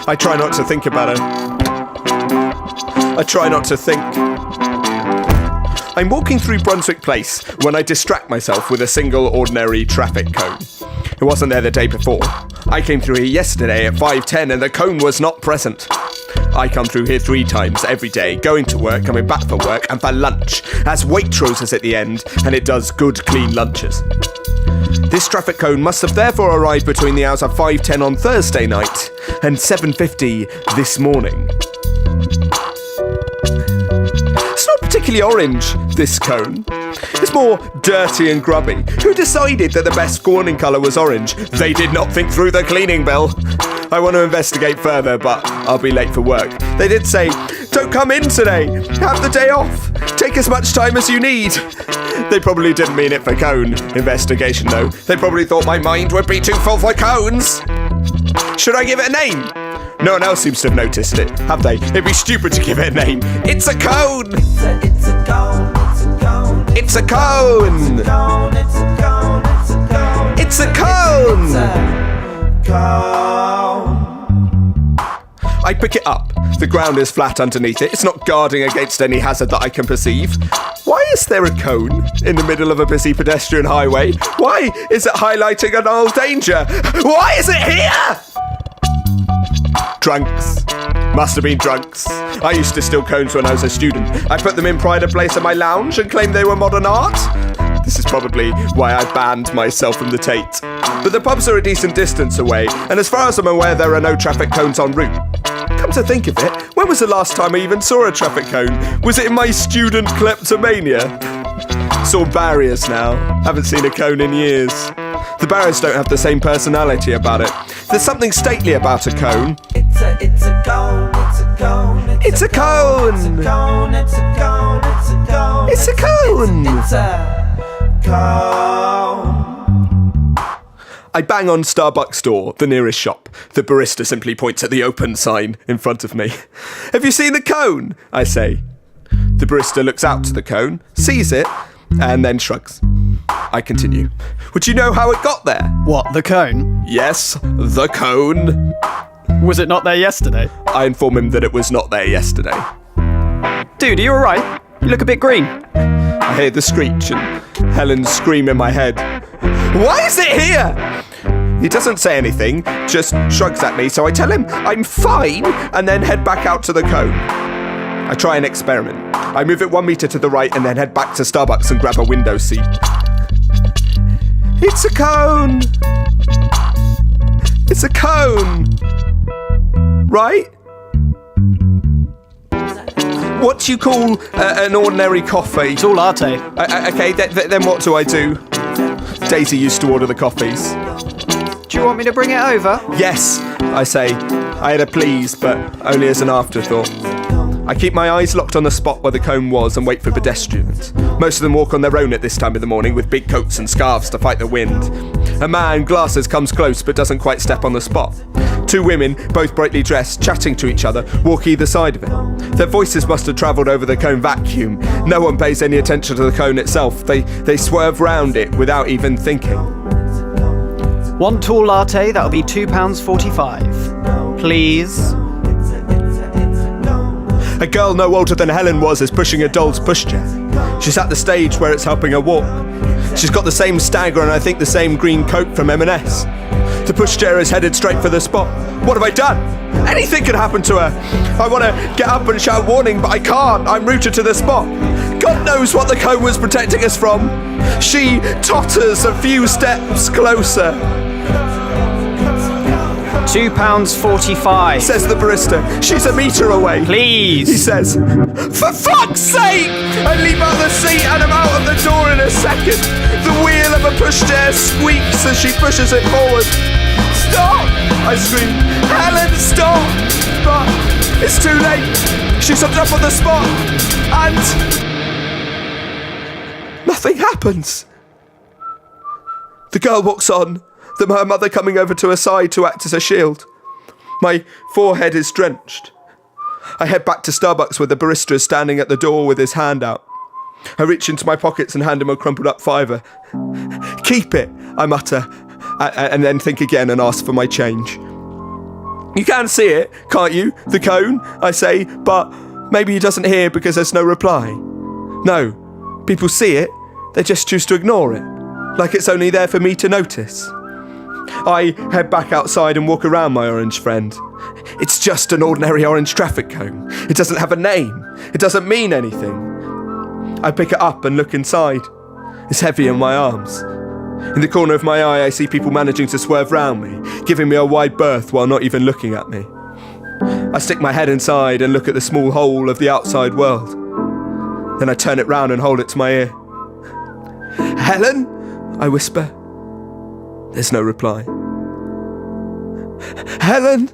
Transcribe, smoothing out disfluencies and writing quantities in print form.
I try not to think about it. I try not to think. I'm walking through Brunswick Place when I distract myself with a single ordinary traffic cone. It wasn't there the day before. I came through here yesterday at 5:10 and the cone was not present. I come through here 3 times every day, going to work, coming back for work, and for lunch, as Waitrose at the end, and it does good, clean lunches. This traffic cone must have therefore arrived between the hours of 5:10 on Thursday night and 7:50 this morning. It's not particularly orange, this cone. It's more dirty and grubby. Who decided that the best warning colour was orange? They did not think through the cleaning bill. I want to investigate further, but I'll be late for work. They did say, don't come in today. Have the day off. Take as much time as you need. They probably didn't mean it for cone investigation, though. They probably thought my mind would be too full for cones. Should I give it a name? No one else seems to have noticed it, have they? It'd be stupid to give it a name. It's a cone! It's a cone. It's a cone! It's a cone! I pick it up. The ground is flat underneath it. It's not guarding against any hazard that I can perceive. Why is there a cone in the middle of a busy pedestrian highway? Why is it highlighting an old danger? Why is it here? Drunks. Must have been drunks. I used to steal cones when I was a student. I put them in pride of place in my lounge and claimed they were modern art. This is probably why I banned myself from the Tate. But the pubs are a decent distance away, and as far as I'm aware, there are no traffic cones en route. Come to think of it, when was the last time I even saw a traffic cone? Was it in my student kleptomania? It's all barriers now. Haven't seen a cone in years. The barriers don't have the same personality about it. There's something stately about a cone. It's a cone. It's a cone. It's a cone. It's a cone. It's a cone. It's a cone. It's a cone. I bang on Starbucks door, the nearest shop. The barista simply points at the open sign in front of me. Have you seen the cone? I say. The barista looks out to the cone, sees it, and then shrugs. I continue. Would you know how it got there? What, the cone? Yes, the cone. Was it not there yesterday? I inform him that it was not there yesterday. Dude, are you alright? You look a bit green. I hear the screech and Helen's scream in my head. Why is it here? He doesn't say anything, just shrugs at me, so I tell him I'm fine and then head back out to the cone. I try an experiment. I move it 1 meter to the right and then head back to Starbucks and grab a window seat. It's a cone! It's a cone! Right? What do you call an ordinary coffee? It's all latte. Okay, then what do I do? Daisy used to order the coffees. Do you want me to bring it over? Yes, I say. I had a please, but only as an afterthought. I keep my eyes locked on the spot where the cone was and wait for pedestrians. Most of them walk on their own at this time of the morning with big coats and scarves to fight the wind. A man, glasses, comes close but doesn't quite step on the spot. 2 women, both brightly dressed, chatting to each other, walk either side of it. Their voices must have travelled over the cone vacuum. No one pays any attention to the cone itself. They swerve round it without even thinking. 1 tall latte, that'll be £2.45. Please. A girl no older than Helen is pushing a doll's pushchair. She's at the stage where it's helping her walk. She's got the same stagger and I think the same green coat from M&S. The pushchair is headed straight for the spot. What have I done? Anything could happen to her. I want to get up and shout warning, but I can't. I'm rooted to the spot. God knows what the cone was protecting us from. She totters a few steps closer. £2.45. Says the barista. She's a metre away. Please. He says, for fuck's sake! I leap out the seat and I'm out of the door in a second. The wheel of a pushchair squeaks as she pushes it forward. Stop! I scream. Helen, stop! But it's too late. She's hooked up on the spot. And nothing happens. The girl walks on. Her mother coming over to her side to act as a shield. My forehead is drenched. I head back to Starbucks where the barista is standing at the door with his hand out. I reach into my pockets and hand him a crumpled up £5. Keep it, I mutter, and then think again and ask for my change. You can see it, can't you? The cone, I say, but maybe he doesn't hear because there's no reply. No, people see it, they just choose to ignore it, like it's only there for me to notice. I head back outside and walk around my orange friend. It's just an ordinary orange traffic cone. It doesn't have a name. It doesn't mean anything. I pick it up and look inside. It's heavy in my arms. In the corner of my eye, I see people managing to swerve round me, giving me a wide berth while not even looking at me. I stick my head inside and look at the small hole of the outside world. Then I turn it round and hold it to my ear. "Helen?" I whisper. There's no reply. "Helen?"